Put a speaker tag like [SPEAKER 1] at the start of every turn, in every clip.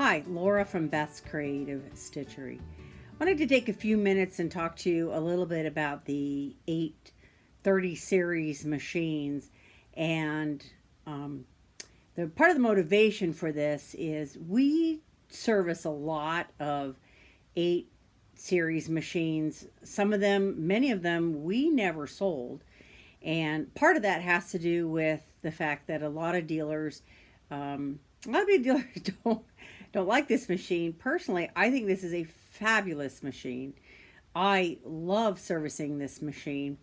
[SPEAKER 1] Hi, Laura from Best Creative Stitchery. Wanted to take a few minutes and talk to you a little bit about the 830 series machines. And the part of the motivation for this is we service a lot of 8 series machines. Some of them, many of them, we never sold. And part of that has to do with the fact that a lot of dealers, a lot of dealers don't like this machine. Personally, I think this is a fabulous machine. I love servicing this machine.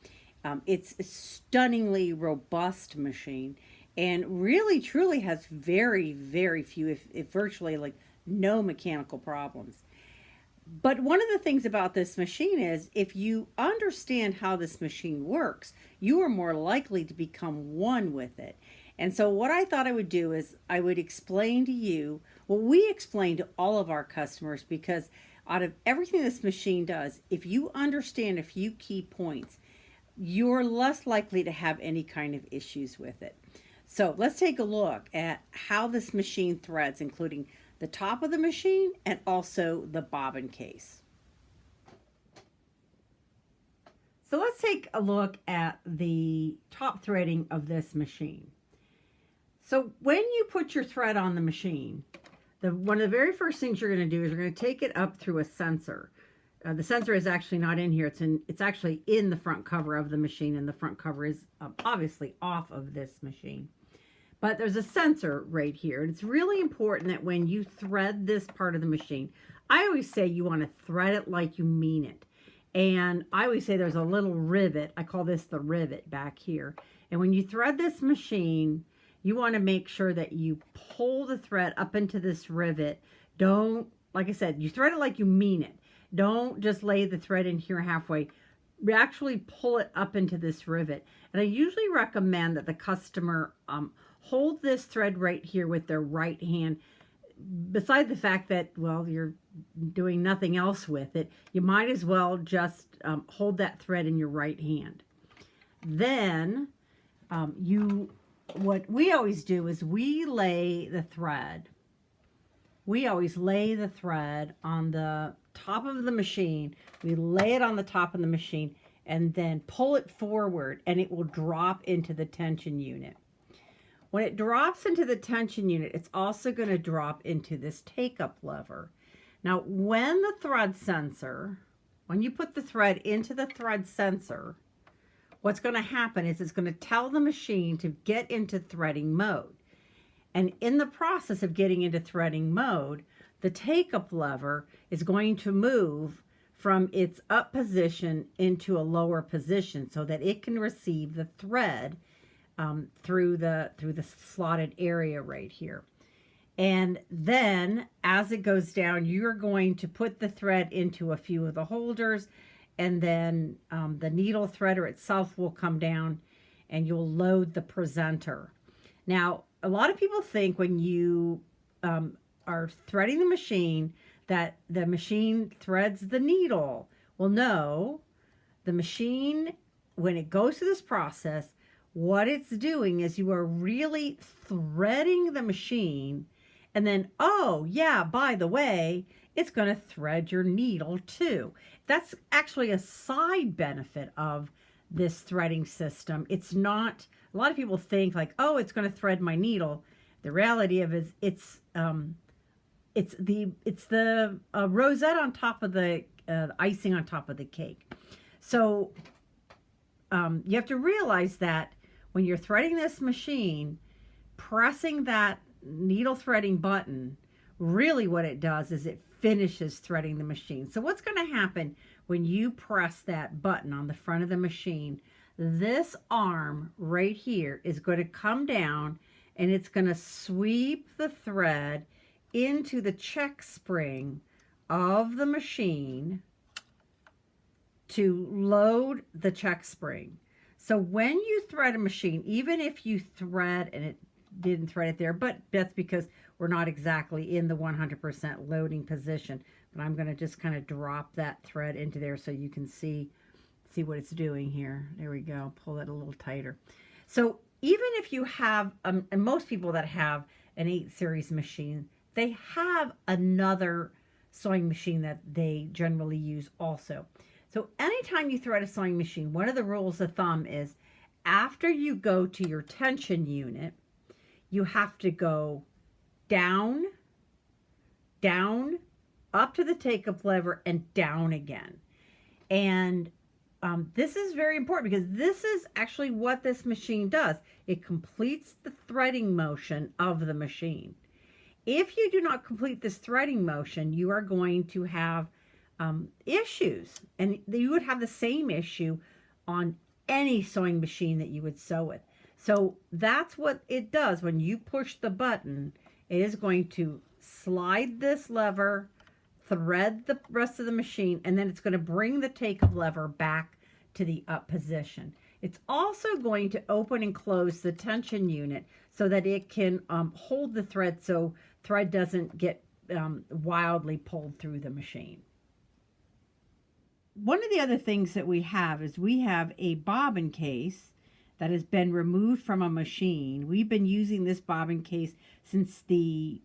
[SPEAKER 1] It's a stunningly robust machine and really truly has very, very few, if virtually like no mechanical problems. But one of the things about this machine is if you understand how this machine works, you are more likely to become one with it. And so what I thought I would do is I would explain to you what we explain to all of our customers, because out of everything this machine does, if you understand a few key points, you're less likely to have any kind of issues with it. So let's take a look at how this machine threads, including the top of the machine and also the bobbin case. So let's take a look at the top threading of this machine. So when you put your thread on the machine, one of the very first things you're going to do is you're going to take it up through a sensor. The sensor is actually not in here. It's actually in the front cover of the machine, and the front cover is obviously off of this machine. But there's a sensor right here. And it's really important that when you thread this part of the machine, I always say you want to thread it like you mean it. And I always say there's a little rivet. I call this the rivet back here. And when you thread this machine, you want to make sure that you pull the thread up into this rivet. Don't, like I said, you thread it like you mean it. Don't just lay the thread in here halfway. Actually pull it up into this rivet. And I usually recommend that the customer hold this thread right here with their right hand. Beside the fact that, well, you're doing nothing else with it, you might as well just hold that thread in your right hand. Then what we always do is we lay the thread. We always lay the thread on the top of the machine. We lay it on the top of the machine and then pull it forward, and it will drop into the tension unit. When it drops into the tension unit, it's also going to drop into this take-up lever. Now, when you put the thread into the thread sensor, what's going to happen is it's going to tell the machine to get into threading mode. And in the process of getting into threading mode, the take-up lever is going to move from its up position into a lower position so that it can receive the thread through the slotted area right here. And then as it goes down, you're going to put the thread into a few of the holders, and then the needle threader itself will come down and you'll load the presenter. Now, a lot of people think when you are threading the machine that the machine threads the needle. Well, no, the machine, when it goes through this process, what it's doing is you are really threading the machine, and then, oh yeah, by the way, it's going to thread your needle too. That's actually a side benefit of this threading system. It's not, a lot of people think like, oh, it's going to thread my needle. The reality of it is it's the rosette on top of the icing on top of the cake. So you have to realize that when you're threading this machine, pressing that needle threading button, really what it does is it finishes threading the machine. So what's going to happen when you press that button on the front of the machine? This arm right here is going to come down and it's going to sweep the thread into the check spring of the machine to load the check spring. So when you thread a machine, even if you thread and it didn't thread it there, but that's because we're not exactly in the 100% loading position. But I'm going to just kind of drop that thread into there so you can see what it's doing here. There we go. Pull it a little tighter. So even if you have, and most people that have an 8 series machine, they have another sewing machine that they generally use also. So anytime you thread a sewing machine, one of the rules of thumb is after you go to your tension unit, you have to go down, down, up to the take-up lever, and down again. And this is very important because this is actually what this machine does. It completes the threading motion of the machine. If you do not complete this threading motion, you are going to have issues. And you would have the same issue on any sewing machine that you would sew with. So that's what it does. When you push the button, it is going to slide this lever, thread the rest of the machine, and then it's going to bring the take-up lever back to the up position. It's also going to open and close the tension unit so that it can hold the thread so thread doesn't get wildly pulled through the machine. One of the other things that we have is we have a bobbin case that has been removed from a machine. We've been using this bobbin case since the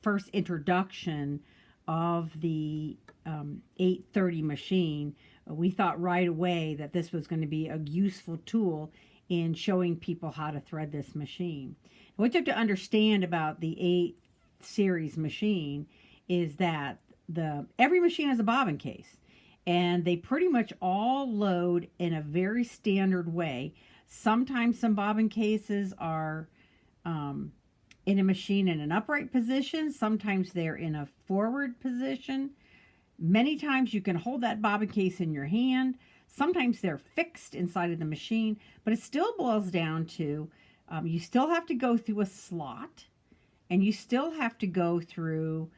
[SPEAKER 1] first introduction of the 830 machine. We thought right away that this was going to be a useful tool in showing people how to thread this machine. What you have to understand about the 8 series machine is that every machine has a bobbin case, and they pretty much all load in a very standard way. Sometimes some bobbin cases are in a machine in an upright position. Sometimes they're in a forward position. Many times you can hold that bobbin case in your hand. Sometimes they're fixed inside of the machine, but it still boils down to you still have to go through a slot, and you still have to go through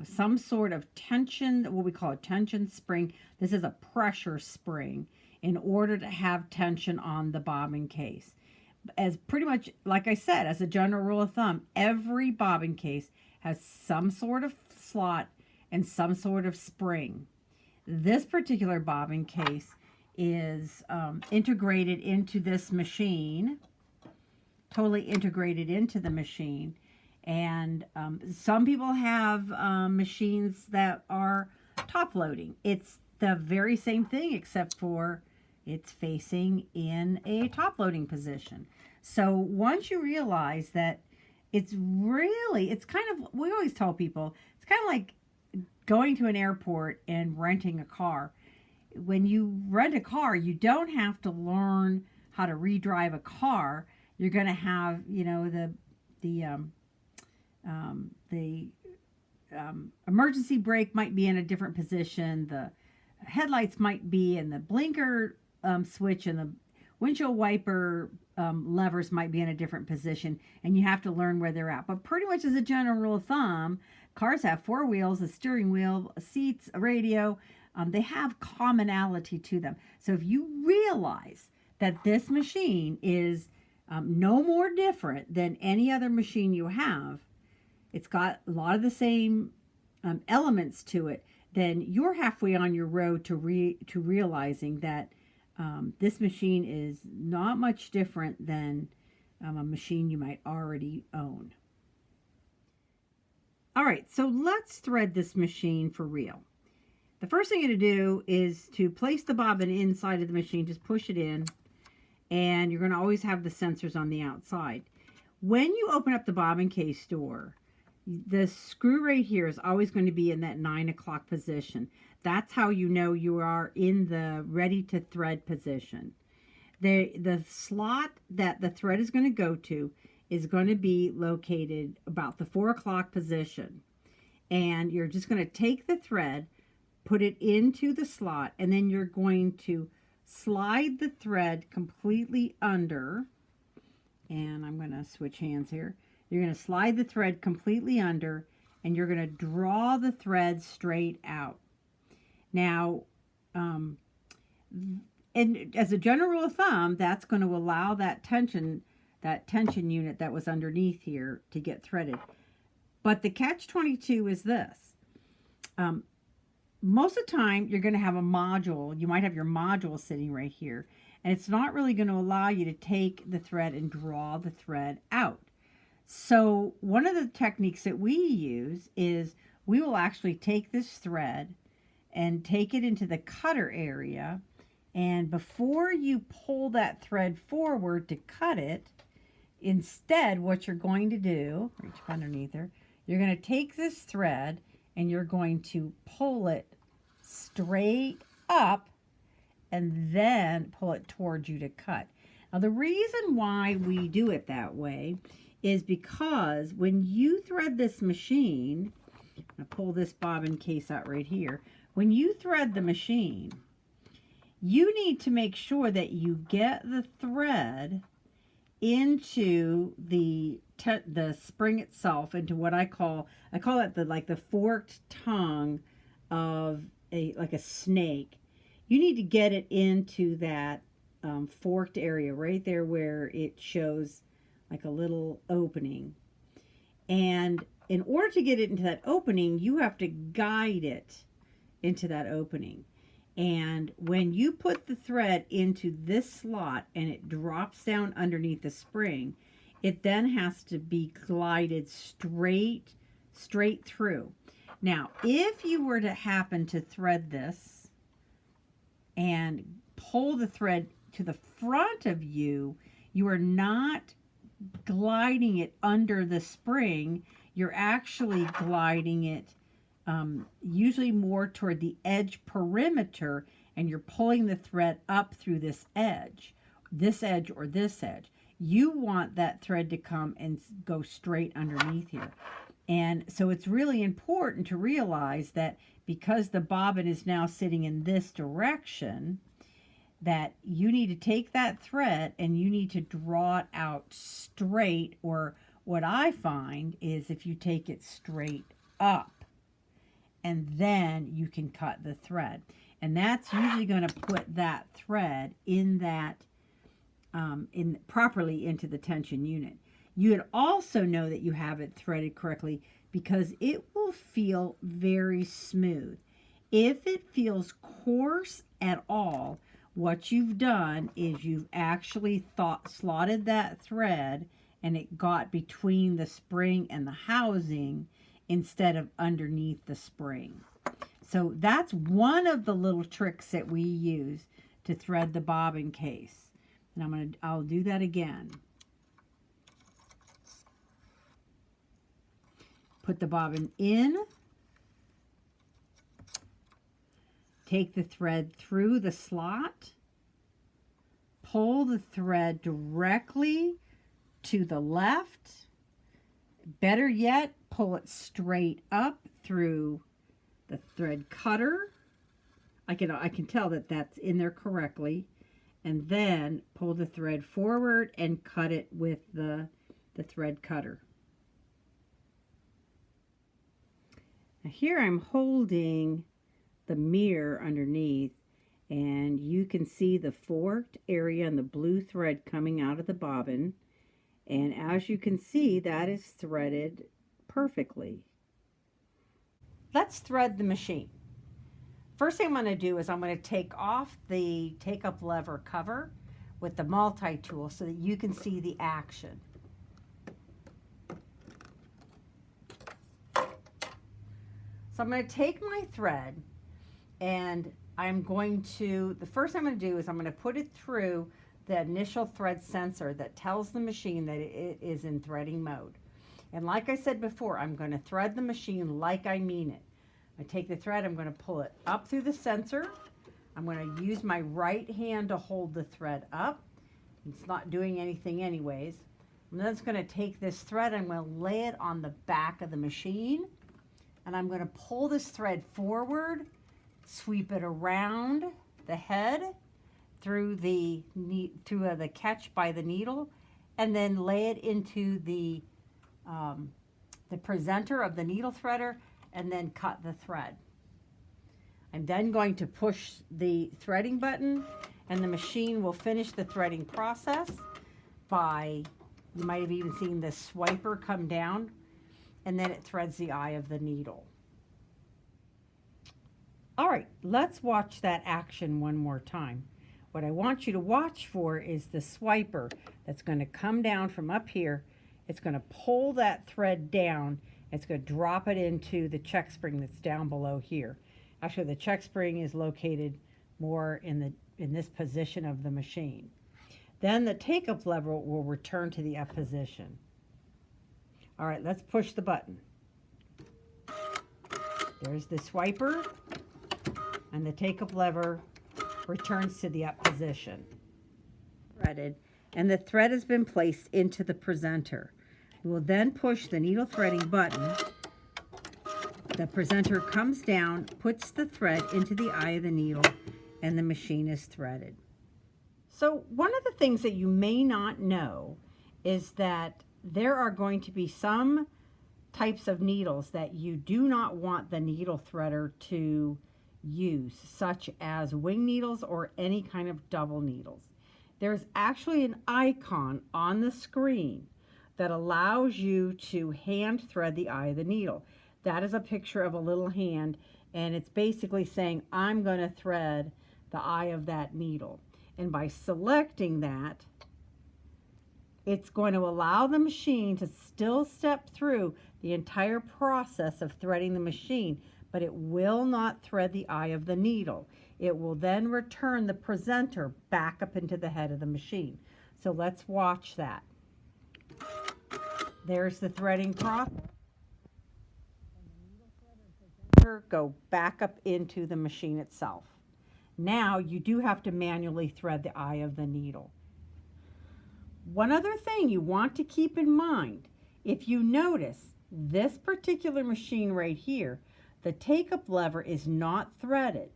[SPEAKER 1] some sort of tension, what we call a tension spring. This is a pressure spring in order to have tension on the bobbin case. As pretty much, like I said, as a general rule of thumb, every bobbin case has some sort of slot and some sort of spring. This particular bobbin case is integrated into this machine, totally integrated into the machine. And some people have machines that are top loading. It's the very same thing except for it's facing in a top loading position. So once you realize that it's kind of, we always tell people, it's kind of like going to an airport and renting a car. When you rent a car, you don't have to learn how to redrive a car. You're going to have, you know, the emergency brake might be in a different position. The headlights might be in the blinker switch, and the windshield wiper levers might be in a different position, and you have to learn where they're at. But pretty much as a general rule of thumb, cars have 4 wheels, a steering wheel, seats, a radio. They have commonality to them. So if you realize that this machine is no more different than any other machine you have, it's got a lot of the same elements to it, then you're halfway on your road to realizing that this machine is not much different than a machine you might already own. All right, so let's thread this machine for real. The first thing to do is to place the bobbin inside of the machine. Just push it in, and you're going to always have the sensors on the outside. When you open up the bobbin case door, the screw right here is always going to be in that 9 o'clock position. That's how you know you are in the ready to thread position. The slot that the thread is going to go to is going to be located about the 4 o'clock position. And you're just going to take the thread, put it into the slot, and then you're going to slide the thread completely under. And I'm going to switch hands here. You're going to slide the thread completely under, and you're going to draw the thread straight out. Now, and as a general rule of thumb, that's going to allow that tension unit that was underneath here to get threaded. But the catch-22 is this. Most of the time, you're going to have a module. You might have your module sitting right here, and it's not really going to allow you to take the thread and draw the thread out. So one of the techniques that we use is we will actually take this thread and take it into the cutter area. And before you pull that thread forward to cut it, instead what you're going to do, reach up underneath her, you're going to take this thread and you're going to pull it straight up and then pull it towards you to cut. Now the reason why we do it that way is because when you thread this machine, I'm going to pull this bobbin case out right here. When you thread the machine, you need to make sure that you get the thread into the spring itself, into what I call it the forked tongue of like a snake. You need to get it into that forked area right there where it shows like a little opening. And in order to get it into that opening, you have to guide it into that opening. And when you put the thread into this slot and it drops down underneath the spring, it then has to be glided straight through. Now, if you were to happen to thread this and pull the thread to the front of you, you are not gliding it under the spring. You're actually gliding it usually more toward the edge perimeter, and you're pulling the thread up through this edge or this edge. You want that thread to come and go straight underneath here. And so it's really important to realize that because the bobbin is now sitting in this direction, that you need to take that thread and you need to draw it out straight, or what I find is if you take it straight up, and then you can cut the thread. And that's usually going to put that thread in that, properly into the tension unit. You would also know that you have it threaded correctly because it will feel very smooth. If it feels coarse at all, what you've done is you've actually slotted that thread and it got between the spring and the housing instead of underneath the spring. So that's one of the little tricks that we use to thread the bobbin case. And I'll do that again. Put the bobbin in, take the thread through the slot, pull the thread directly to the left. Better yet, pull it straight up through the thread cutter. I can tell that that's in there correctly. And then pull the thread forward and cut it with the thread cutter. Now here I'm holding the mirror underneath, and you can see the forked area and the blue thread coming out of the bobbin. And as you can see, that is threaded perfectly. Let's thread the machine. First thing I'm going to do is I'm going to take off the take-up lever cover with the multi-tool so that you can see the action. So I'm going to take my thread and the first thing I'm going to do is I'm going to put it through the initial thread sensor that tells the machine that it is in threading mode. And like I said before, I'm going to thread the machine like I mean it. I take the thread, I'm going to pull it up through the sensor. I'm going to use my right hand to hold the thread up. It's not doing anything anyways. I'm then going to take this thread, I'm going to lay it on the back of the machine, and I'm going to pull this thread forward, sweep it around the head through the catch by the needle, and then lay it into the presenter of the needle threader, and then cut the thread. I'm then going to push the threading button, and the machine will finish the threading process by, you might have even seen the swiper come down, and then it threads the eye of the needle. All right, let's watch that action one more time. What I want you to watch for is the swiper that's going to come down from up here it's going to pull that thread down. It's going to drop it into the check spring that's down below here. Actually, the check spring is located more in this position of the machine. Then the take-up lever will return to the up position. All right, let's push the button. There's the swiper, and the take-up lever returns to the up position. Threaded, and the thread has been placed into the presenter. We will then push the needle threading button. The presenter comes down, puts the thread into the eye of the needle, and the machine is threaded. So one of the things that you may not know is that there are going to be some types of needles that you do not want the needle threader to use, such as wing needles or any kind of double needles. There's actually an icon on the screen that allows you to hand thread the eye of the needle. That is a picture of a little hand, and it's basically saying, I'm going to thread the eye of that needle. And by selecting that, it's going to allow the machine to still step through the entire process of threading the machine, but it will not thread the eye of the needle. It will then return the presenter back up into the head of the machine. So let's watch that. There's the threading process. And the needle threader and presenter go back up into the machine itself. Now you do have to manually thread the eye of the needle. One other thing you want to keep in mind, if you notice this particular machine right here, the take-up lever is not threaded.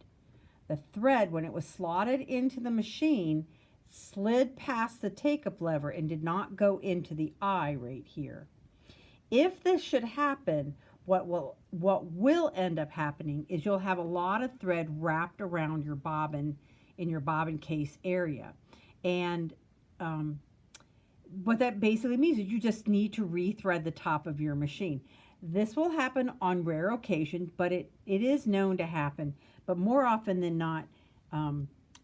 [SPEAKER 1] The thread, when it was slotted into the machine, slid past the take-up lever and did not go into the eye right here. If this should happen, what will end up happening is you'll have a lot of thread wrapped around your bobbin in your bobbin case area. And what that basically means is you just need to rethread the top of your machine. This will happen on rare occasion, but it is known to happen. But more often than not,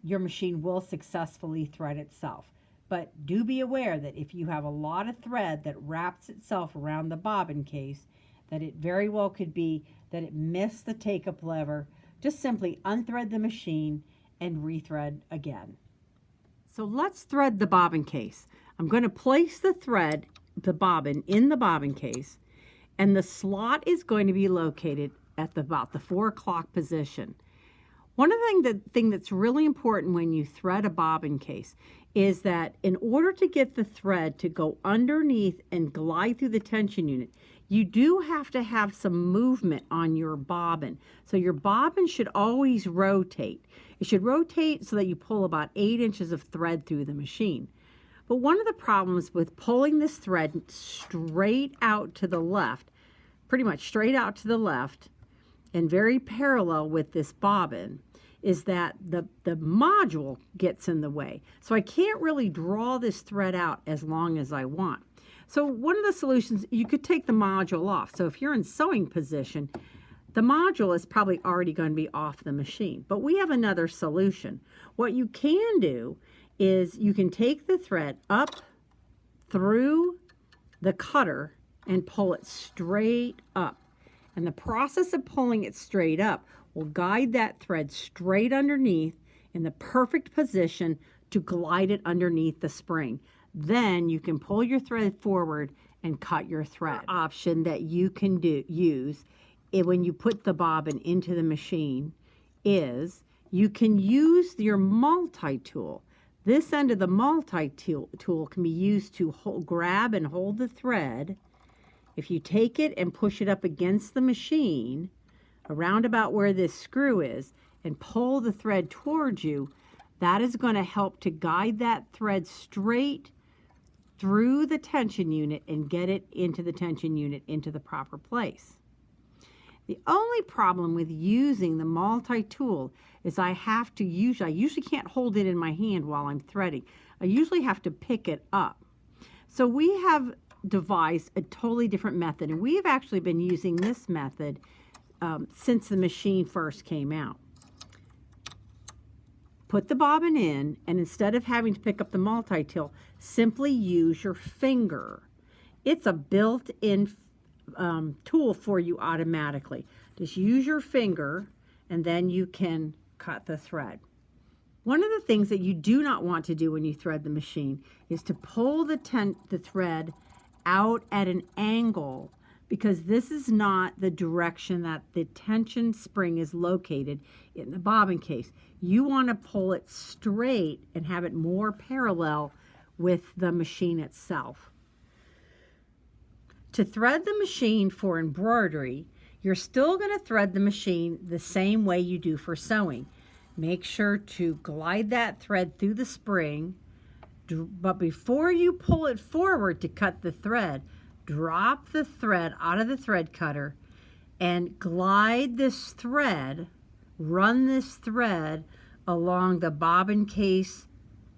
[SPEAKER 1] your machine will successfully thread itself. But do be aware that if you have a lot of thread that wraps itself around the bobbin case, that it very well could be that it missed the take-up lever. Just simply unthread the machine and rethread again. So let's thread the bobbin case. I'm going to place the thread, the bobbin, in the bobbin case, and the slot is going to be located at about the 4 o'clock position. One of the things that's really important when you thread a bobbin case is that in order to get the thread to go underneath and glide through the tension unit, you do have to have some movement on your bobbin. So your bobbin should always rotate. It should rotate so that you pull about 8 inches of thread through the machine. But one of the problems with pulling this thread straight out to the left, pretty much straight out to the left, and very parallel with this bobbin, is that the module gets in the way. So I can't really draw this thread out as long as I want. So one of the solutions, you could take the module off. So if you're in sewing position, the module is probably already going to be off the machine. But we have another solution. What you can do is you can take the thread up through the cutter and pull it straight up. And the process of pulling it straight up will guide that thread straight underneath in the perfect position to glide it underneath the spring. Then you can pull your thread forward and cut your thread. The option that you can use when you put the bobbin into the machine is you can use your multi-tool. This end of the multi-tool can be used to grab and hold the thread. If you take it and push it up against the machine, around about where this screw is, and pull the thread towards you, that is going to help to guide that thread straight through the tension unit and get it into the tension unit into the proper place. The only problem with using the multi-tool is I usually can't hold it in my hand while I'm threading. I usually have to pick it up. So we have devised a totally different method, and we have actually been using this method since the machine first came out. Put the bobbin in, and instead of having to pick up the multi-tool, simply use your finger It's a built-in tool for you automatically. Just use your finger and then you can cut the thread. One of the things that you do not want to do when you thread the machine is to pull the thread out at an angle, because this is not the direction that the tension spring is located in the bobbin case. You want to pull it straight and have it more parallel with the machine itself. To thread the machine for embroidery, you're still going to thread the machine the same way you do for sewing. Make sure to glide that thread through the spring, but before you pull it forward to cut the thread, drop the thread out of the thread cutter and glide this thread, run this thread along the bobbin case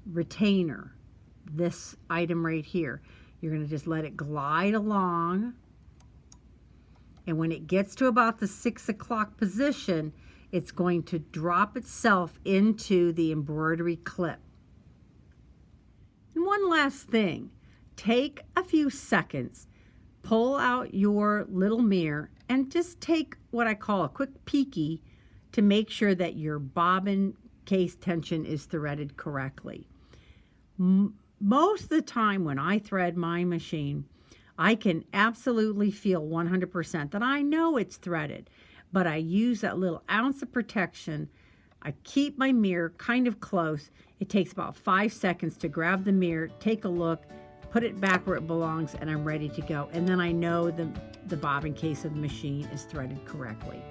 [SPEAKER 1] retainer, this item right here. You're going to just let it glide along, and when it gets to about the 6 o'clock position, it's going to drop itself into the embroidery clip. And one last thing, take a few seconds, pull out your little mirror and just take what I call a quick peeky to make sure that your bobbin case tension is threaded correctly. Most of the time when I thread my machine, I can absolutely feel 100% that I know it's threaded, but I use that little ounce of protection. I keep my mirror kind of close. It takes about 5 seconds to grab the mirror, take a look, put it back where it belongs, and I'm ready to go. And then I know the bobbin case of the machine is threaded correctly.